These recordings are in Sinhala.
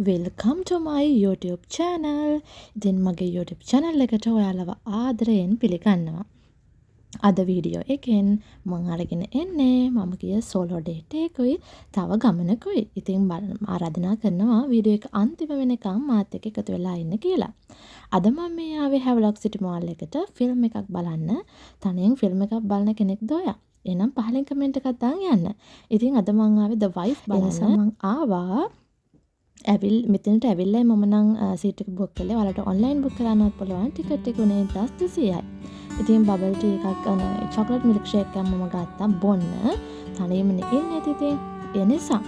Welcome to my YouTube channel. ඉතින් මගේ YouTube channel එකට ඔයාලව ආදරයෙන් පිළිගන්නවා. අද වීඩියෝ එකෙන් මම අරගෙන එන්නේ මම ගිය සෝලෝ ඩේට් එකකුයි තව ගමනකුයි. ඉතින් ආරාධනා කරනවා වීඩියෝ එක අන්තිම වෙනකම් මාත් එක්ක එකතු වෙලා ඉන්න කියලා. අද මම මේ ආවේ හැවලොක් සිටි මාල් එකට ෆිල්ම් එකක් බලන්න. තනියෙන් ෆිල්ම් එකක් බලන කෙනෙක්ද ඔයා? එහෙනම් පහලින් කමෙන්ට් එකක් දාන්න යන්න. ඉතින් අද මම ආවේ The Wife බලන්න. මම ආවා මෙතනට ඇවිල්ලා මම නම් සීට් එක බුක් කළේ. ඔයාලට ඔන්ලයින් බුක් කරන්නත් පුළුවන්. ටිකට් එක උනේ 1200යි. ඉතින් බබල් ටී එකක් චොකලට් මිල්ක් ෂේක් එකක් මම ගත්තා බොන්න. තනියම ඉන්නේ ඉතින් ඒ නිසා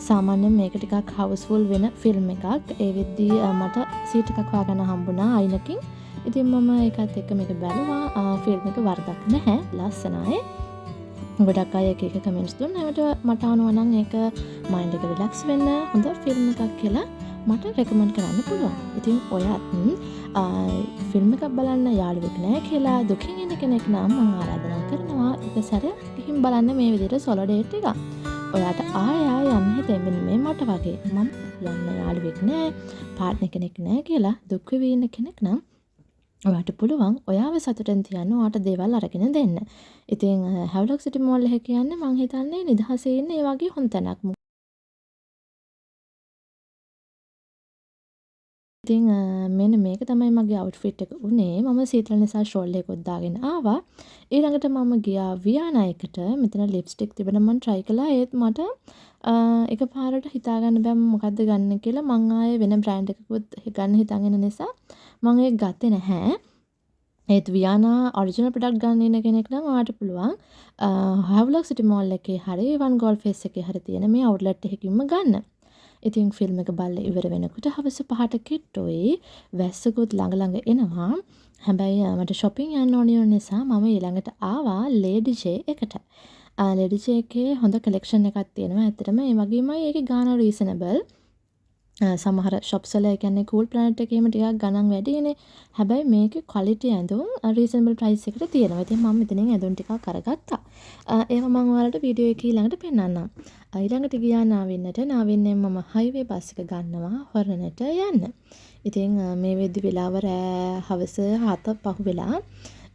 සාමාන්‍යයෙන් මේක ටිකක් හවුස්ෆුල් වෙන ෆිල්ම් එකක්. ඒ වෙද්දී මට සීට් එකක් හොයාගන්න හම්බුණා අයිනකින්. ඉතින් මම ඒකත් එක්ක මේක බැලුවා. ෆිල්ම් එක වරදක් නැහැ. ලස්සනයි. ගොඩක් අය එක කමෙන්ට්ස් දුන්නා. ඒකට මට ආනවා නම් ඒක මයින්ඩ් එක රිලැක්ස් වෙන්න හොඳ ෆිල්ම් එකක් කියලා මට රෙකමන්ඩ් කරන්න පුළුවන්. ඉතින් ඔයත් ෆිල්ම් එකක් බලන්න යාළුවෙක් නැහැ කියලා දුකින් ඉන්න කෙනෙක් නම් මම ආරාධනා කරනවා එක සැරයක් ගිහින් බලන්න මේ විදිහට සෝලෝ ඩේට් එකක්. ඔයාට ආය යන්න හිතෙන්නේ මේ මට වගේ මම යන්න යාළුවෙක් නැහැ, පාර්ට්නර් කෙනෙක් නැහැ කියලා දුක් වෙවි ඉන්න කෙනෙක් නම් ඔයාට පුළුවන් ඔයාව සතුටෙන් තියන්න ඔයාට දේවල් අරගෙන දෙන්න. ඉතින් හැවලොක් සිටි මෝල් එක කියන්නේ මං හිතන්නේ නිදහසේ ඉන්න ඒ වගේ හොඳ තැනක්. ඉතින් මෙන්න මේක තමයි මගේ අවුට්ෆිට් එක උනේ. මම සීතල නිසා ෂෝල් එකක් දාගෙන ආවා. ඊළඟට මම ගියා වියානා එකට. මෙතන ලිප්ස්ටික් තිබුණා මම try කළා. ඒත් මට එකපාරට හිතා ගන්න බෑ මොකද්ද ගන්න කියලා. මං ආයේ වෙන බ්‍රෑන්ඩ් එකකුත් ගන්න හිතන් ඉන්න නිසා මම ඒක ගත්තේ නැහැ. ඒත් වියානා ඔරිජිනල් ප්‍රොඩක්ට් ගන්න ඉන්න කෙනෙක් නම් ඔයාට පුළුවන් හැවලොක් සිටි මෝල් එකේ හරි වන් ගෝල්ඩ් ෆේස් එකේ හරි තියෙන මේ අවුට්ලට් එකකින්ම ගන්න. ඉතින් ෆිල්ම් එක බලලා ඉවර වෙනකොට හවස 5ට කිට්ටුයි වැස්සකුත් ළඟ ළඟ එනවා. හැබැයි මට shopping යන්න ඕන නිසා මම ඊළඟට ආවා ලේඩි ජේ එකට. ලේඩි ජේ එකේ හොඳ collection එකක් තියෙනවා. ඇත්තටම ඒ වගේමයි ඒකේ ගාන රීසනබල්. සමහර shops වල ඒ කියන්නේ cool planet එකේම ටිකක් ගණන් වැඩිනේ. හැබැයි මේකේ quality ඇඳුම් reasonable price එකට තියෙනවා. ඉතින් මම මෙතනින් ඇඳුම් ටිකක් අරගත්තා. ඒව මම ඔයාලට වීඩියෝ එකේ ඊළඟට පෙන්නන්නම්. ඊළඟට ගියා නාවින්නෙන් මම highway බස් එක ගන්නවා හොරණට යන්න. ඉතින් මේ වෙද්දි වෙලාව හවස 7 පහු වෙලා.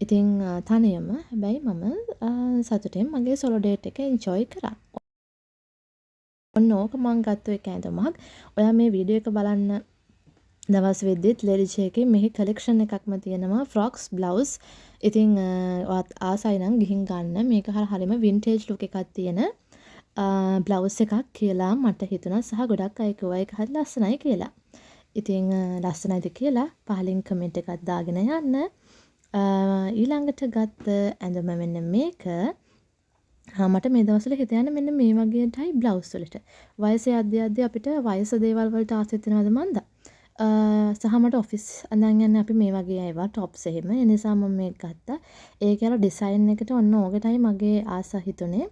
ඉතින් තනියම හැබැයි මම සතුටින් මගේ solo date එක enjoy කරා. ඔන්න ඕක මං ගත්ත එක ඇඳුමක්. ඔයා මේ වීඩියෝ එක බලන්න දවස් වෙද්දිත් ලේඩි ජේ එකේ මෙහි කලෙක්ෂන් එකක්ම තියෙනවා ෆ්‍රොක්ස් බ්ලවුස්. ඉතින් ඔයාත් ආසයි නම් ගිහින් ගන්න. මේක හරියම වින්ටේජ් ලුක් එකක් තියෙන බ්ලවුස් එකක් කියලා මට හිතුණා සහ ගොඩක් අය කිව්වා ඒක හරි ලස්සනයි කියලා. ඉතින් ලස්සනයිද කියලා පහලින් කමෙන්ට් එකක් දාගෙන යන්න. ඊළඟට ගත්ත ඇඳුම මෙන්න මේක. මට මේ දවස්වල හිත යන්නේ මෙන්න මේ වගේ ටයි බ්ලවුස් වලට. වයසේ යද්දී අපිට වයස දේවල් වලට ආසෙත් වෙනවද මන්ද? සහ මට ඔෆිස් අඳන් යන්නේ අපි මේ වගේ ඒවා টොප්ස් එහෙම. ඒ නිසා මම මේක ගත්තා. ඒකේ අර ඩිසයින් එකට ඔන්න ඕකටයි මගේ ආස හිතුනේ.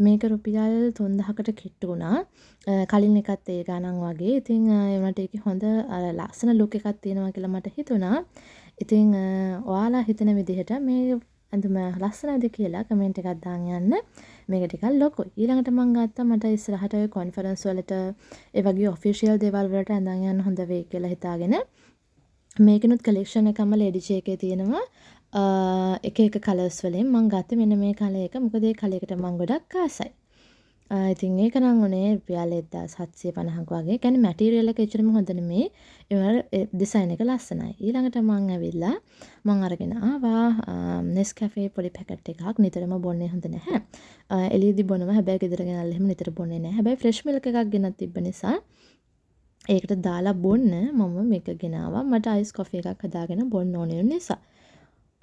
මේක රුපියල් 3000කට කිට්ටු වුණා. කලින් එකත් ඒ ගණන් වගේ. ඉතින් ඒ වුණාට ඒකේ හොඳ ලස්සන ලුක් එකක් තියෙනවා කියලා මට හිතුණා. ඉතින් ඔයාලා හිතන විදිහට මේ ඇඳුම ලස්සනයිද කියලා කමෙන්ට් එකක් දාන්න යන්න. මේක ටිකක් ලොකුයි. ඊළඟට මම ගත්තා මට ඉස්සරහට ඔය කොන්ෆරන්ස් වලට ඒ වගේ ඔෆිෂියල් දේවල් වලට ඇඳන් යන්න හොඳ වෙයි කියලා හිතාගෙන මේකෙනුත් කලෙක්ෂන් එකම ලේඩි ජේ එකේ තියෙනවා. එක එක කලර්ස් වලින් මම ගත්තේ මෙන්න මේ කලර් එක. මොකද ඒ කලර් එකට මම ගොඩක් ආසයි. ඉතින් ඒක නම් උනේ රුපියල් 1750ක් වගේ. කියන්නේ මැටීරියල් එක එච්චරම හොඳ නෙමෙයි. ඒ වුණාට ඩිසයින් එක ලස්සනයි. ඊළඟට මම ඇවිල්ලා මම අරගෙන ආවා Nescafe පොඩි පැකට් එකක්. නිතරම බොන්නේ හොඳ නැහැ. එළියදී බොනවා. හැබැයි ගෙදර ගෙනල්ලා එහෙම නිතර බොන්නේ නැහැ. හැබැයි ෆ්‍රෙෂ් මිල්ක් එකක් ගෙනත් තිබ්බ නිසා ඒකට දාලා බොන්න මම මේක ගෙනාවා. මට අයිස් කොෆි එකක් හදාගෙන බොන්න ඕනේ නිසා.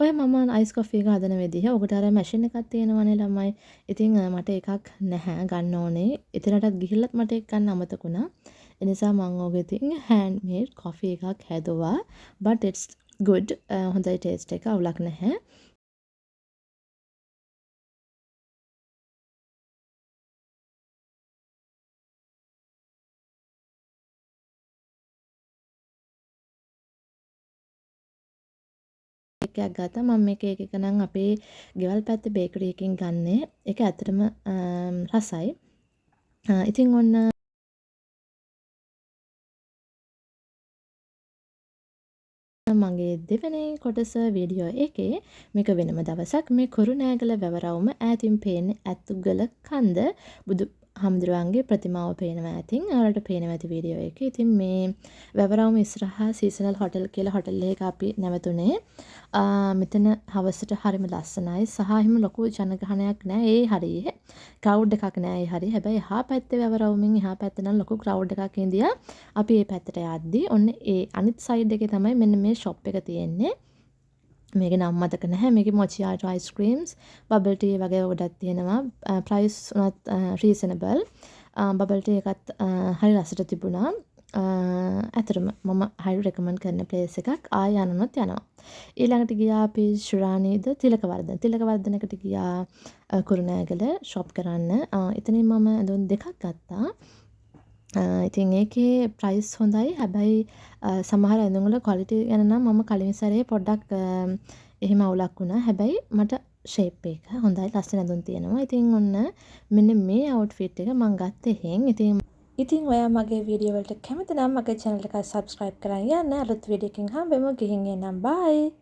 ඔය මම අයිස් කොෆි එක හදන විදිහ ඔකට අර මැෂින් එකක් තියෙනවනේ ළමයි. ඉතින් මට එකක් නැහැ ගන්න ඕනේ. එතනටත් ගිහිල්ලත් මට එක ගන්න අමතක වුණා. ඒ නිසා මම ඕක ඉතින් හෑන්ඩ් මේඩ් කොෆි එකක් හැදුවා. but it's good. හොඳයි ටේස්ට් එක අවුලක් නැහැ. එකක් ගත්තා. මම මේක එක එක නම් අපේ ගෙවල් පැත්තේ බේකරි එකකින් ගන්නේ. ඒක ඇත්තටම රසයි. ඉතින් ඔන්න මගේ දෙවැනි කොටස වීඩියෝ එකේ. මේක වෙනම දවසක් මේ කුරුණෑගල වැවරවුම ඈතින් පේන්නේ ඇතුගල කන්ද බුදු හාමුදුරුවන්ගේ ප්‍රතිමාව පේනවා ඇතින්. ඔයාලට පේනවා ඇති වීඩියෝ එකේ. ඉතින් මේ වැවරවුම ඉස්සරහා සීසනල් හොටල් කියලා හොටල් එකක අපි නැවතුනේ. මෙතන හවසට හරිම ලස්සනයි. සහ එහෙම ලොකු ජනගහනයක් නෑ. ඒ හරියේ ක්‍රවුඩ් එකක් නෑ. ඒ හරිය. හැබැයි එහා පැත්තේ වැවරවුමින් එහා පැත්තේ නම් ලොකු ක්‍රවුඩ් එකක් ඉඳියා. අපි මේ පැත්තට යද්දි ඔන්න ඒ අනිත් සයිඩ් එකේ තමයි මෙන්න මේ ෂොප් එක තියෙන්නේ. මේක නම් මතක නැහැ. මේකේ මොචියාටෝ අයිස්ක්‍රීම්ස්, බබල් ටී වගේ ගොඩක් තියෙනවා. ප්‍රයිස් උනත් රීසනබල්. බබල් ටී එකත් හරි රසට තිබුණා. ඇතරම මම හරි රෙකමන්ඩ් කරන ප්ලේස් එකක්. ආය යනොත් යනවා. ඊළඟට ගියා අපි ශුරානීද තිලකවර්ධන. තිලකවර්ධනකට ගියා කුරුණෑගල ෂොප් කරන්න. එතනින් මම ඇඳුම් දෙකක් ගත්තා. ඉතින් ඒකේ ප්‍රයිස් හොඳයි. හැබැයි සමහර ඇඳුම් වල ක්වොලිටි ගැන නම් මම කලින් සැරේ පොඩ්ඩක් එහෙම අවුලක් වුණා. හැබැයි මට ෂේප් එක හොඳයි. ලස්සන ඇඳුම් තියෙනවා. ඉතින් ඔන්න මෙන්න මේ අවුට්ෆිට් එක මම ගත්තේ එහෙන්. ඉතින් ඔයා මගේ වීඩියෝ වලට කැමති නම් මගේ channel එක subscribe කරන් යන්න. අලුත් වීඩියෝ එකකින් හම්බෙමු. ගිහින් එන්නම්. bye.